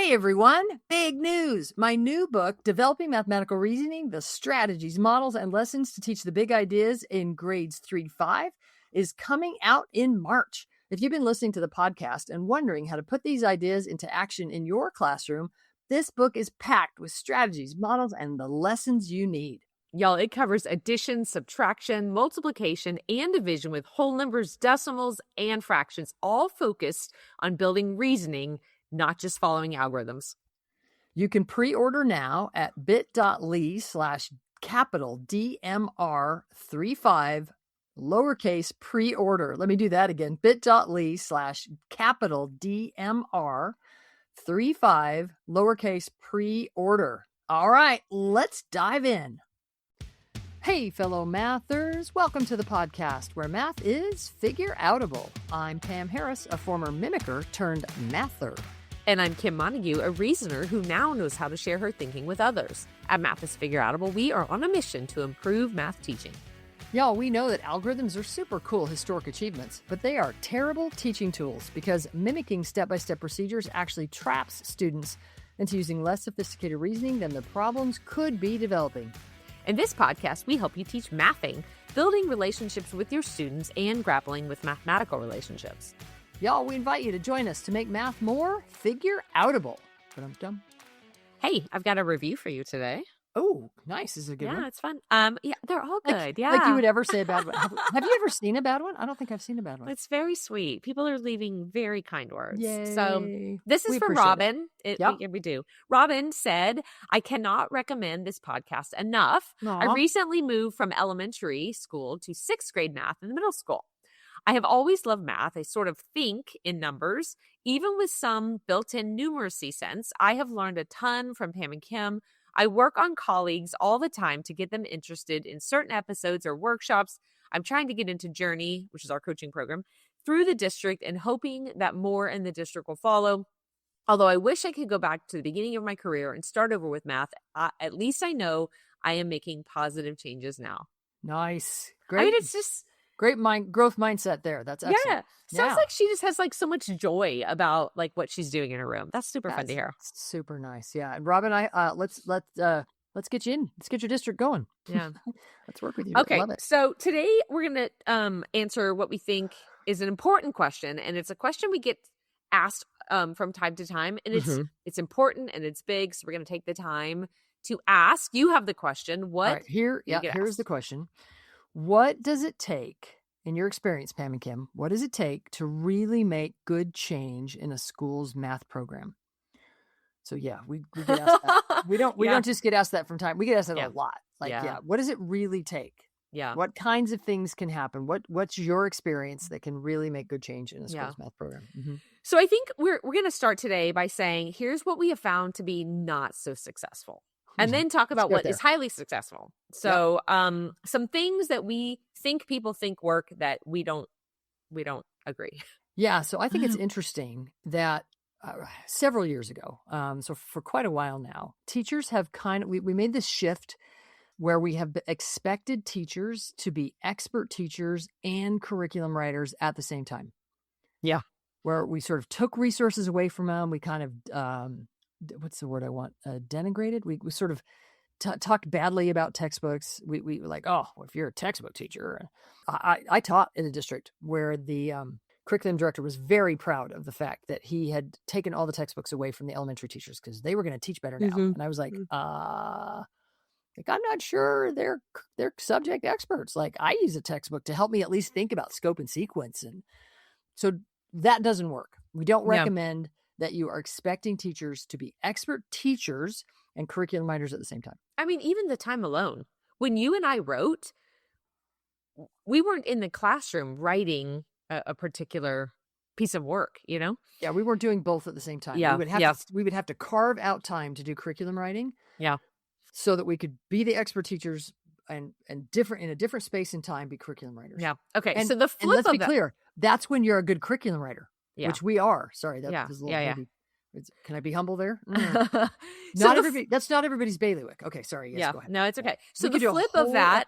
Hey everyone, big news. My new book, Developing Mathematical Reasoning, the Strategies, Models, and Lessons to Teach the Big Ideas in Grades 3 to 5, is coming out in March. If you've been listening to the podcast and wondering how to put these ideas into action in your classroom, this book is packed with strategies, models, and the lessons you need. Y'all, it covers addition, subtraction, multiplication, and division with whole numbers, decimals, and fractions, all focused on building reasoning, not just following algorithms. You can pre-order now at bit.ly/capital DMR35 lowercase pre-order. Let me do that again. bit.ly/capital DMR35 lowercase pre-order. All right, let's dive in. Hey, fellow mathers, welcome to the podcast where math is figure-outable. I'm Pam Harris, a former mimicker turned mather. And I'm Kim Montague, a reasoner who now knows how to share her thinking with others. At Math is Figure-Outable, we are on a mission to improve math teaching. Y'all, we know that algorithms are super cool historic achievements, but they are terrible teaching tools because mimicking step-by-step procedures actually traps students into using less sophisticated reasoning than the problems could be developing. In this podcast, we help you teach mathing, building relationships with your students, and grappling with mathematical relationships. Y'all, we invite you to join us to make math more figure-outable. Ba-dum-dum. Hey, I've got a review for you today. Oh, nice. This is a good one. Yeah, it's fun. Yeah, they're all good. Like you would ever say a bad one. Have you ever seen a bad one? I don't think I've seen a bad one. It's very sweet. People are leaving very kind words. Yay. So this is from Robin. We do. Robin said, I cannot recommend this podcast enough. Aww. I recently moved from elementary school to 6th grade math in the middle school. I have always loved math. I sort of think in numbers, even with some built-in numeracy sense. I have learned a ton from Pam and Kim. I work on colleagues all the time to get them interested in certain episodes or workshops. I'm trying to get into Journey, which is our coaching program, through the district and hoping that more in the district will follow. Although I wish I could go back to the beginning of my career and start over with math, at least I know I am making positive changes now. Nice. Great. I mean, it's just... great growth mindset there. That's excellent. Yeah. Sounds like she just has like so much joy about like what she's doing in her room. That's super fun to hear. Super nice. Yeah. And Robin, let's get you in. Let's get your district going. Yeah. Let's work with you. Okay. Love it. So today we're going to answer what we think is an important question. And it's a question we get asked from time to time. And it's important and it's big. So we're going to take the time to ask. You have the question. What? All right, here's the question. What does it take, in your experience, Pam and Kim, what does it take to really make good change in a school's math program? So yeah, we get asked that. We don't just get asked that from time. We get asked that a lot. What does it really take? Yeah. What kinds of things can happen? What's your experience that can really make good change in a school's math program? Mm-hmm. So I think we're going to start today by saying, here's what we have found to be not so successful. And then talk about what is highly successful. So some things that we think people think work that we don't agree. Yeah. So I think it's interesting that several years ago, so for quite a while now, teachers have we made this shift where we have expected teachers to be expert teachers and curriculum writers at the same time. Yeah. Where we sort of took resources away from them. We kind of, what's the word I want? Denigrated. We sort of talked badly about textbooks. We were like, oh, well, if you're a textbook teacher, I taught in a district where the curriculum director was very proud of the fact that he had taken all the textbooks away from the elementary teachers because they were going to teach better now. And I was like, I'm not sure they're subject experts. Like I use a textbook to help me at least think about scope and sequence. And so that doesn't work. We don't recommend that you are expecting teachers to be expert teachers and curriculum writers at the same time. I mean, even the time alone, when you and I wrote, we weren't in the classroom writing a particular piece of work, you know? Yeah, we weren't doing both at the same time. Yeah, we would have to carve out time to do curriculum writing. Yeah. So that we could be the expert teachers and different in a different space and time be curriculum writers. Yeah. Okay. And, so the flip let's be clear, that's when you're a good curriculum writer. Yeah. Which we are. Sorry, that was a little maybe. Can I be humble there? That's not everybody's bailiwick. Okay, sorry. Yes, go ahead. No, it's okay. So the flip of that.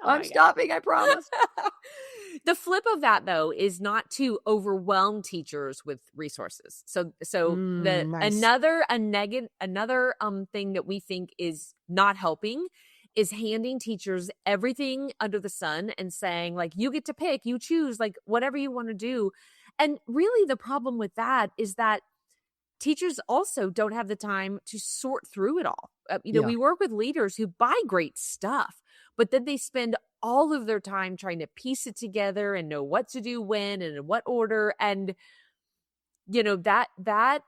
I'm stopping, I promise. The flip of that, though, is not to overwhelm teachers with resources. So the Nice. another thing that we think is not helping is handing teachers everything under the sun and saying, like, you get to pick, you choose, like, whatever you want to do. And really the problem with that is that teachers also don't have the time to sort through it all. Yeah. We work with leaders who buy great stuff, but then they spend all of their time trying to piece it together and know what to do when and in what order. And, that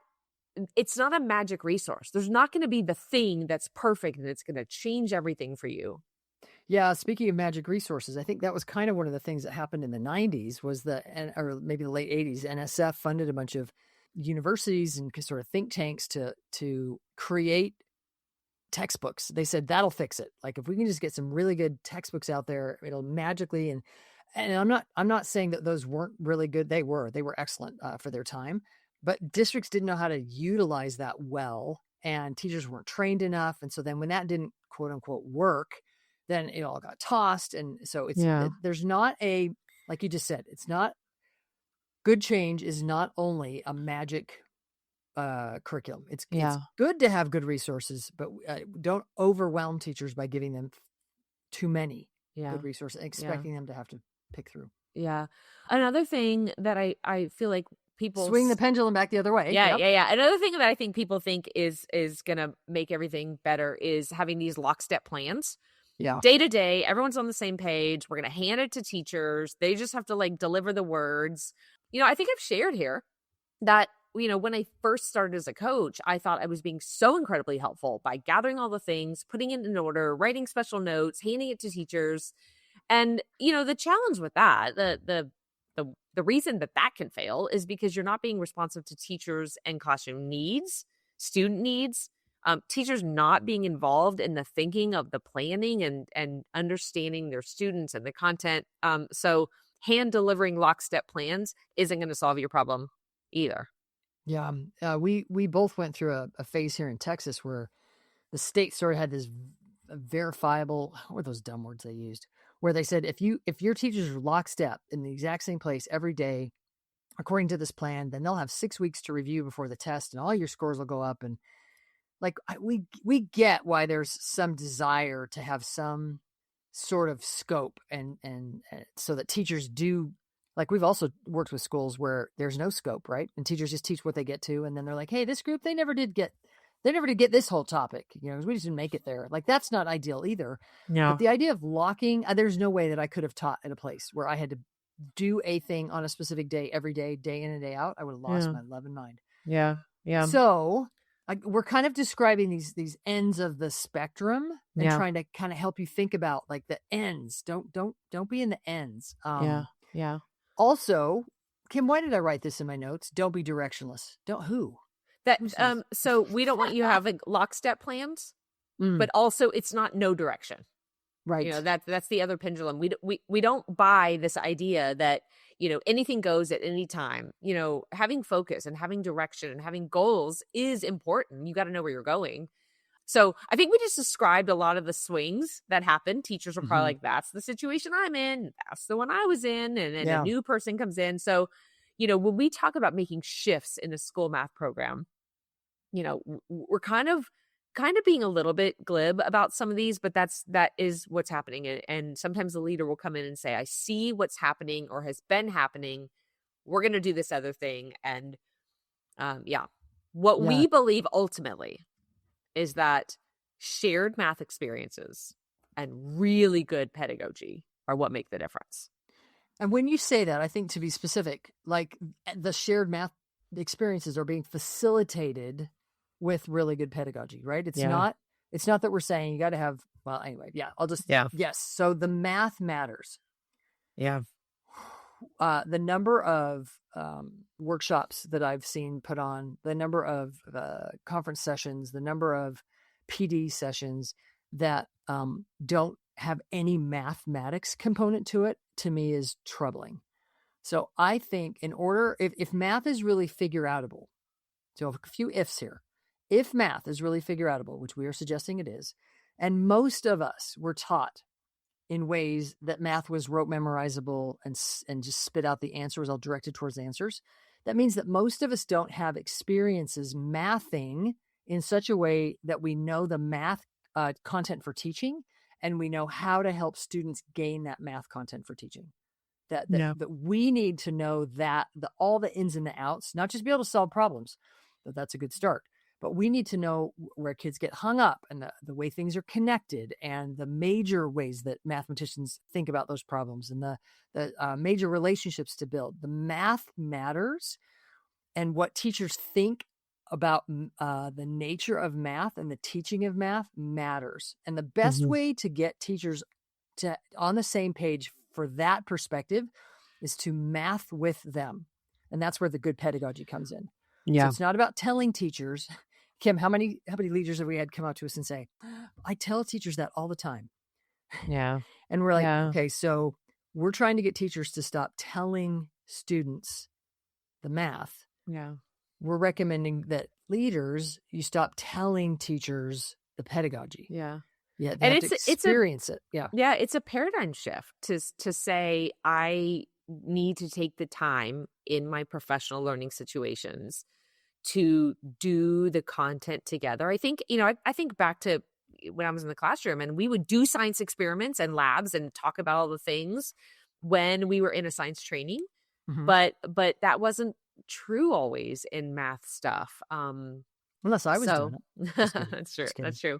it's not a magic resource. There's not going to be the thing that's perfect and it's going to change everything for you. Yeah, speaking of magic resources, I think that was kind of one of the things that happened in the 90s was or maybe the late 80s, NSF funded a bunch of universities and sort of think tanks to create textbooks. They said that'll fix it. Like if we can just get some really good textbooks out there, it'll magically and I'm not saying that those weren't really good. They were excellent for their time, but districts didn't know how to utilize that well, and teachers weren't trained enough. And so then when that didn't quote unquote work, then it all got tossed. And so there's not like you just said, it's not good change is not only a magic curriculum. It's good to have good resources, but don't overwhelm teachers by giving them too many good resources, expecting them to have to pick through. Yeah. Another thing that I feel like people swing the pendulum back the other way. Yeah. Another thing that I think people think is going to make everything better is having these lockstep plans. Yeah. Day to day, everyone's on the same page. We're going to hand it to teachers. They just have to like deliver the words. I think I've shared here that, when I first started as a coach, I thought I was being so incredibly helpful by gathering all the things, putting it in order, writing special notes, handing it to teachers. And, the challenge with that, the reason that can fail is because you're not being responsive to teachers and classroom needs, student needs, teachers not being involved in the thinking of the planning and understanding their students and the content. So hand delivering lockstep plans isn't going to solve your problem either. Yeah. We both went through a phase here in Texas where the state sort of had this verifiable, what were those dumb words they used, where they said, if your teachers are lockstep in the exact same place every day, according to this plan, then they'll have 6 weeks to review before the test and all your scores will go up. And like, we get why there's some desire to have some sort of scope and so that teachers do, like we've also worked with schools where there's no scope, right? And teachers just teach what they get to. And then they're like, hey, this group, they never did get this whole topic, because we just didn't make it there. Like that's not ideal either. Yeah. But the idea of locking, there's no way that I could have taught at a place where I had to do a thing on a specific day, every day, day in and day out. I would have lost my love and mind. Yeah. Yeah. So we're kind of describing these ends of the spectrum and trying to kind of help you think about like the ends. Don't be in the ends. Yeah. Also, Kim, why did I write this in my notes? Don't be directionless. Who? So we don't want you having lockstep plans, but also it's not no direction. Right. That's the other pendulum. We don't buy this idea that, anything goes at any time. Having focus and having direction and having goals is important. You got to know where you're going. So I think we just described a lot of the swings that happen. Teachers are probably like, that's the situation I'm in. That's the one I was in. And then a new person comes in. So, when we talk about making shifts in a school math program, we're kind of being a little bit glib about some of these, but that is what's happening. And sometimes the leader will come in and say, I see what's happening or has been happening. We're going to do this other thing. And we believe ultimately is that shared math experiences and really good pedagogy are what make the difference. And when you say that, I think to be specific, like the shared math experiences are being facilitated with really good pedagogy, right? It's not that we're saying you got to have, well, anyway, yes. So the math matters. Yeah. The number of workshops that I've seen put on, the number of conference sessions, the number of PD sessions that don't have any mathematics component to me is troubling. So I think if math is really figure outable, so a few ifs here, if math is really figure outable, which we are suggesting it is, and most of us were taught in ways that math was rote memorizable and just spit out the answers all directed towards the answers. That means that most of us don't have experiences mathing in such a way that we know the math content for teaching, and we know how to help students gain that math content for teaching. That we need to know that all the ins and the outs, not just be able to solve problems, but that's a good start. But we need to know where kids get hung up and the way things are connected and the major ways that mathematicians think about those problems and the major relationships to build. The math matters, and what teachers think about the nature of math and the teaching of math matters. And the best way to get teachers on the same page for that perspective is to math with them. And that's where the good pedagogy comes in. Yeah. So it's not about telling teachers. Kim, how many leaders have we had come out to us and say, I tell teachers that all the time. Yeah. And we're like, okay, so we're trying to get teachers to stop telling students the math. Yeah. We're recommending that leaders, you stop telling teachers the pedagogy. Yeah. Yeah. They have to experience it. Yeah. Yeah. It's a paradigm shift to say, I need to take the time in my professional learning situations to do the content together. I think, I think back to when I was in the classroom and we would do science experiments and labs and talk about all the things when we were in a science training, but that wasn't true always in math stuff. Unless I was doing it. That's true. That's true.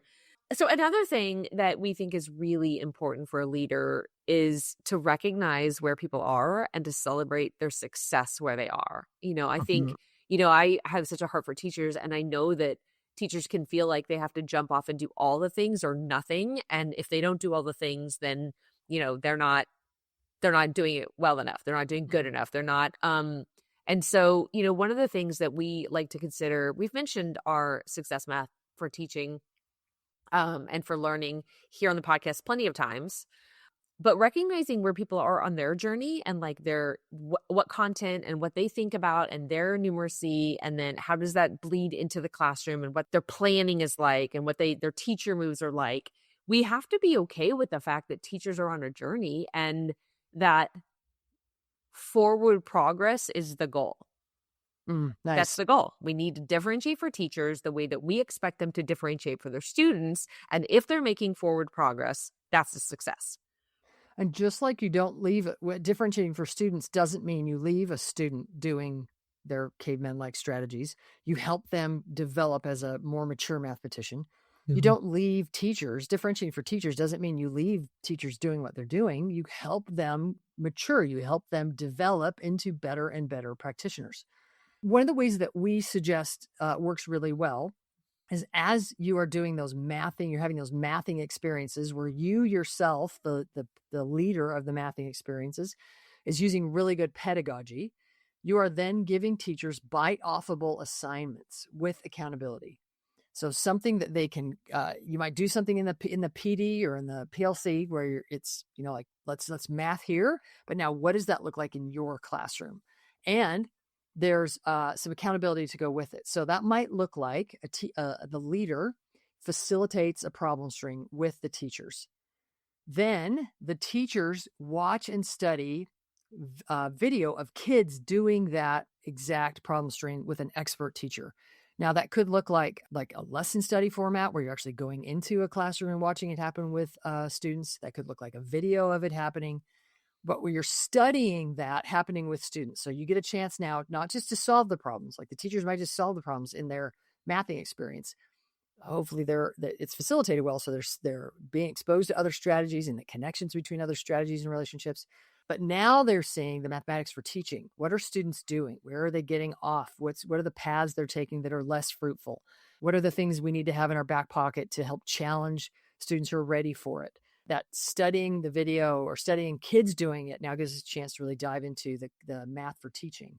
So another thing that we think is really important for a leader is to recognize where people are and to celebrate their success where they are. I think, I have such a heart for teachers, and I know that teachers can feel like they have to jump off and do all the things or nothing. And if they don't do all the things, then, they're not doing it well enough. They're not doing good enough. They're not, and so, one of the things that we like to consider, we've mentioned our success math for teaching and for learning here on the podcast plenty of times, but recognizing where people are on their journey and like their what content and what they think about and their numeracy, and then how does that bleed into the classroom and what their planning is like and what their teacher moves are like. We have to be okay with the fact that teachers are on a journey and that forward progress is the goal. Nice. That's the goal. We need to differentiate for teachers the way that we expect them to differentiate for their students. And if they're making forward progress, that's a success. And just like you don't leave differentiating for students doesn't mean you leave a student doing their caveman-like strategies. You help them develop as a more mature mathematician. You don't leave teachers. Differentiating for teachers doesn't mean you leave teachers doing what they're doing. You help them mature. You help them develop into better and better practitioners. One of the ways that we suggest works really well is as you are doing those mathing, you're having those mathing experiences where you yourself, the leader of the mathing experiences, is using really good pedagogy. You are then giving teachers bite-offable assignments with accountability. So something that they can, you might do something in the PD or in the PLC where it's, like let's math here, but now what does that look like in your classroom? And there's some accountability to go with it. So that might look like the leader facilitates a problem string with the teachers. Then the teachers watch and study video of kids doing that exact problem string with an expert teacher. Now that could look like a lesson study format where you're actually going into a classroom and watching it happen with students. That could look like a video of it happening, but where you're studying that happening with students. So you get a chance now, not just to solve the problems, like the teachers might just solve the problems in their mathing experience. Hopefully it's facilitated well. So they're being exposed to other strategies and the connections between other strategies and relationships. But now they're seeing the mathematics for teaching. What are students doing? Where are they getting off? What are the paths they're taking that are less fruitful? What are the things we need to have in our back pocket to help challenge students who are ready for it? That studying the video or studying kids doing it now gives us a chance to really dive into the math for teaching.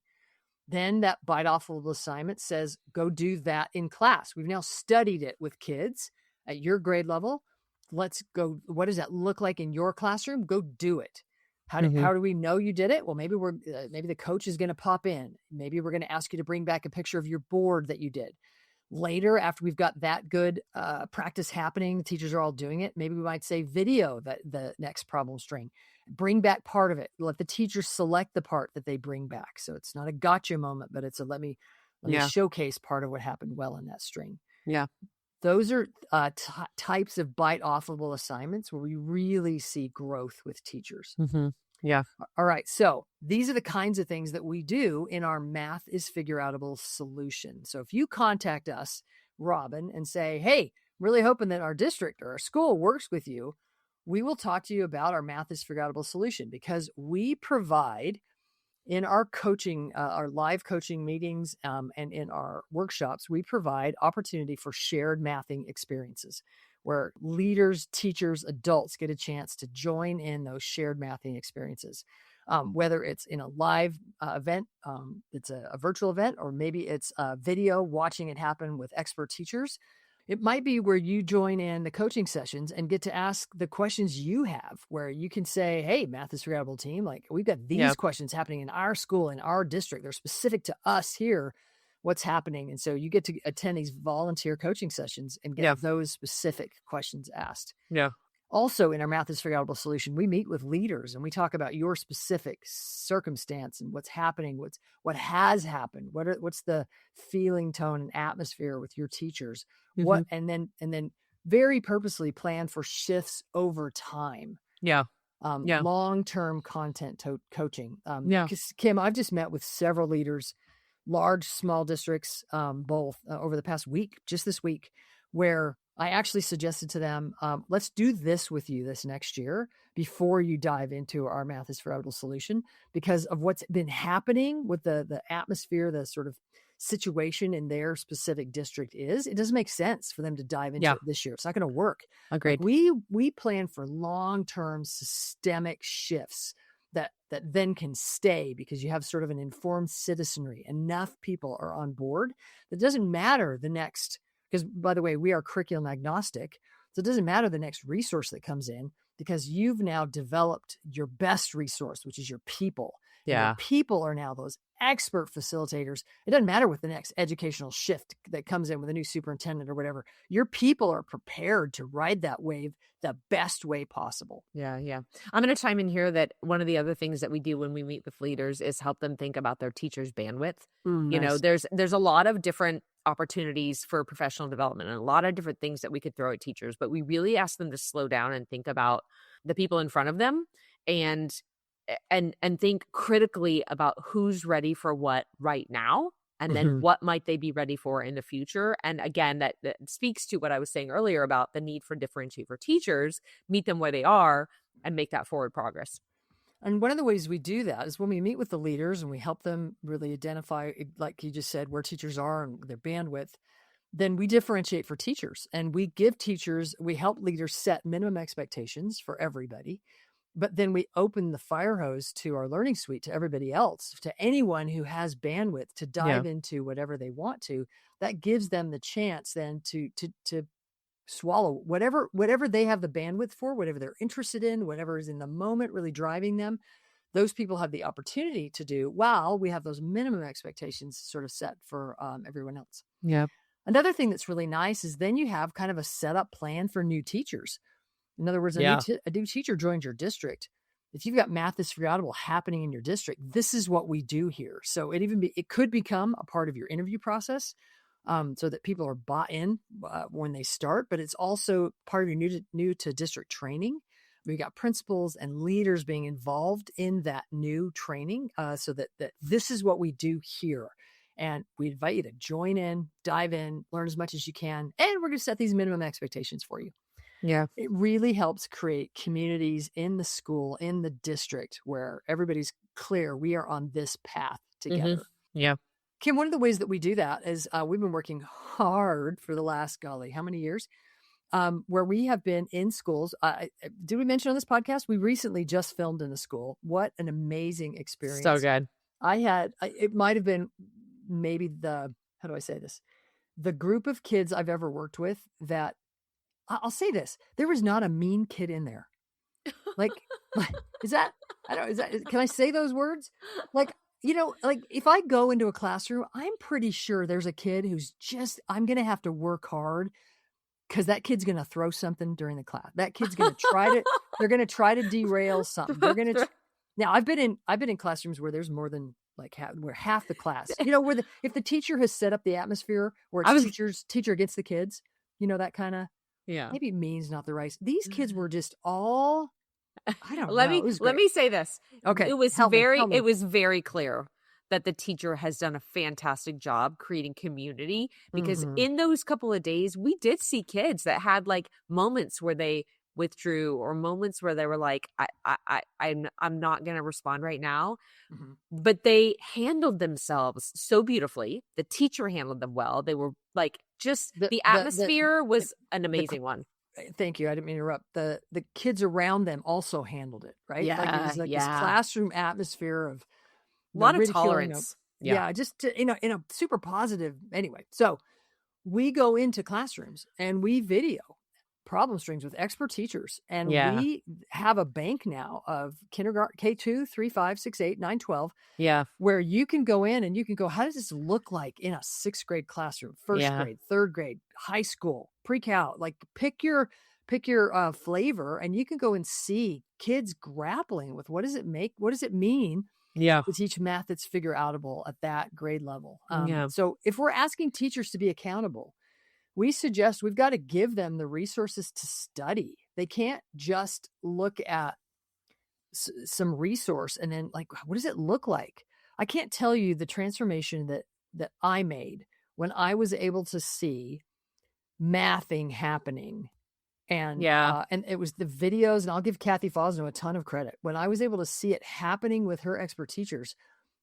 Then that bite-offable assignment says, go do that in class. We've now studied it with kids at your grade level. Let's go. What does that look like in your classroom? Go do it. How do we know you did it? Well, maybe maybe the coach is going to pop in. Maybe we're going to ask you to bring back a picture of your board that you did. Later, after we've got that good practice happening, teachers are all doing it, maybe we might say video the next problem string. Bring back part of it. Let the teacher select the part that they bring back. So it's not a gotcha moment, but it's a let me Yeah. showcase part of what happened well in that string. Yeah. Those are types of bite-offable assignments where we really see growth with teachers. Mm-hmm. Yeah. All right. So these are the kinds of things that we do in our Math is Figureoutable solution. So if you contact us, Robin, and say, hey, really hoping that our district or our school works with you, we will talk to you about our Math is Figureoutable solution, because we provide in our coaching, our live coaching meetings, and in our workshops, we provide opportunity for shared mathing experiences where leaders, teachers, adults get a chance to join in those shared mathing experiences. Whether it's in a live event, it's a virtual event, or maybe it's a video watching it happen with expert teachers. It might be where you join in the coaching sessions and get to ask the questions you have, where you can say, hey, Math is Forgettable team, like we've got these questions happening in our school, in our district. They're specific to us here. What's happening? And so you get to attend these volunteer coaching sessions and get those specific questions asked. Yeah. Also, in our Math is Figureoutable solution, we meet with leaders and we talk about your specific circumstance and what's happening, what has happened, what's the feeling, tone, and atmosphere with your teachers. Mm-hmm. And then very purposely plan for shifts over time. Yeah. Long-term content coaching. Yeah. Kim, I've just met with several leaders, large, small districts, both over the past week, just this week, where I actually suggested to them, let's do this with you this next year before you dive into our Math is Forgettable solution, because of what's been happening with the atmosphere, the sort of situation in their specific district it doesn't make sense for them to dive into it this year. It's not going to work. Agreed. Like we plan for long-term systemic shifts that then can stay, because you have sort of an informed citizenry. Enough people are on board. That doesn't matter the next, because by the way, we are curriculum agnostic. So it doesn't matter the next resource that comes in, because you've now developed your best resource, which is your people. Yeah. And your people are now those expert facilitators. It doesn't matter what the next educational shift that comes in with a new superintendent or whatever. Your people are prepared to ride that wave the best way possible. Yeah. Yeah. I'm going to chime in here that one of the other things that we do when we meet with leaders is help them think about their teachers' bandwidth. You know, there's a lot of different opportunities for professional development and a lot of different things that we could throw at teachers, but we really ask them to slow down and think about the people in front of them and think critically about who's ready for what right now, and then what might they be ready for in the future. And again, that speaks to what I was saying earlier about the need for differentiate for teachers, meet them where they are and make that forward progress. And one of the ways we do that is when we meet with the leaders and we help them really identify, like you just said, where teachers are and their bandwidth, then we differentiate for teachers, and we help leaders set minimum expectations for everybody. But then we open the fire hose to our learning suite to everybody else, to anyone who has bandwidth to dive into whatever they want to. That gives them the chance then to swallow whatever they have the bandwidth for, whatever they're interested in, whatever is in the moment really driving them. Those people have the opportunity to do while we have those minimum expectations sort of set for everyone else. Yeah. Another thing that's really nice is then you have kind of a setup plan for new teachers. In other words, a new teacher joins your district. If you've got Math is Forgettable happening in your district, this is what we do here. So it could become a part of your interview process, so that people are bought in when they start. But it's also part of your new to district training. We got principals and leaders being involved in that new training, so that this is what we do here. And we invite you to join in, dive in, learn as much as you can, and we're going to set these minimum expectations for you. Yeah. It really helps create communities in the school, in the district, where everybody's clear we are on this path together. Yeah. Kim, one of the ways that we do that is we've been working hard for the last, how many years, where we have been in schools. Did we mention on this podcast? We recently just filmed in the school. What an amazing experience. So good. It might have been maybe how do I say this? The group of kids I've ever worked with that, I'll say this, there was not a mean kid in there. Like, can I say those words? Like, like if I go into a classroom, I'm pretty sure there's a kid who's I'm going to have to work hard because that kid's going to throw something during the class. That kid's going to they're going to try to derail something. They're going to, now I've been in classrooms where there's more than like where half the class, where if the teacher has set up the atmosphere where it's teacher against the kids, that kind of, maybe mean's not the right. These kids were just all, I don't know. Let me say this. Okay. It was very clear that the teacher has done a fantastic job creating community, because in those couple of days, we did see kids that had like moments where they withdrew, or moments where they were like, I'm not going to respond right now. But they handled themselves so beautifully. The teacher handled them well. They were like, just the atmosphere was an amazing one. Thank you. I didn't mean to interrupt. The kids around them also handled it, right? Yeah, like it was like this classroom atmosphere of a lot of tolerance. Just in a super positive. Anyway, so we go into classrooms and we video problem strings with expert teachers, and we have a bank now of kindergarten, K2, 3, 5, 6, 8, 9, 12. Where you can go in and you can go, how does this look like in a 6th grade classroom, 1st grade, 3rd grade, high school, pre-cal? Like pick your flavor, and you can go and see kids grappling with what does it mean to teach math that's figure outable at that grade level. So if we're asking teachers to be accountable, we suggest we've got to give them the resources to study. They can't just look at some resource and then like, what does it look like? I can't tell you the transformation that I made when I was able to see mathing happening. And and it was the videos, and I'll give Kathy Fosno a ton of credit. When I was able to see it happening with her expert teachers,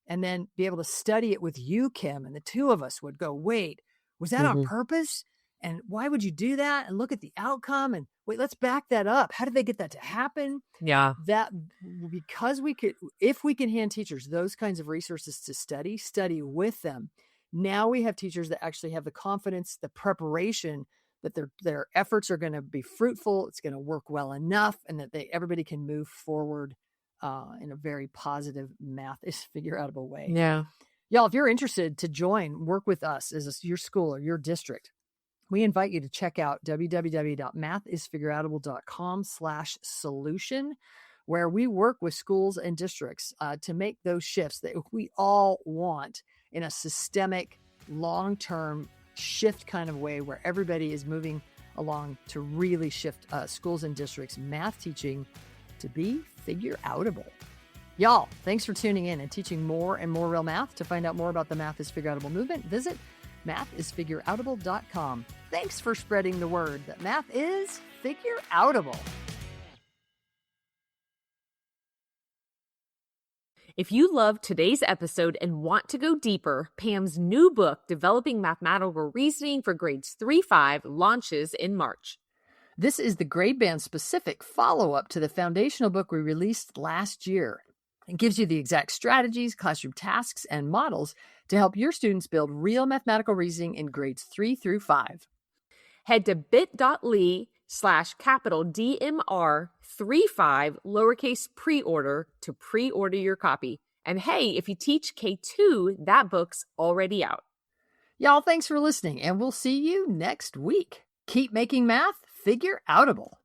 and then be able to study it with you, Kim, and the two of us would go, wait, was that on purpose? And why would you do that? And look at the outcome. And wait, let's back that up. How did they get that to happen? That because if we can hand teachers those kinds of resources to study with them. Now we have teachers that actually have the confidence, the preparation that their efforts are going to be fruitful. It's going to work well enough, and that everybody can move forward in a very positive math is figure outable way. Y'all, if you're interested to work with us as your school or your district, we invite you to check out www.mathisfigureoutable.com/solution, where we work with schools and districts to make those shifts that we all want in a systemic, long-term shift kind of way, where everybody is moving along to really shift schools and districts' math teaching to be figure outable. Y'all, thanks for tuning in and teaching more and more real math. To find out more about the Math is Figure Outable movement, visit mathisfigureoutable.com. Thanks for spreading the word that math is figure outable. If you loved today's episode and want to go deeper, Pam's new book, Developing Mathematical Reasoning for Grades 3-5, launches in March. This is the grade band specific follow-up to the foundational book we released last year. It gives you the exact strategies, classroom tasks, and models to help your students build real mathematical reasoning in grades 3-5. Head to bit.ly/DMR35 lowercase pre-order to pre-order your copy. And hey, if you teach K2, that book's already out. Y'all, thanks for listening, and we'll see you next week. Keep making math figure outable.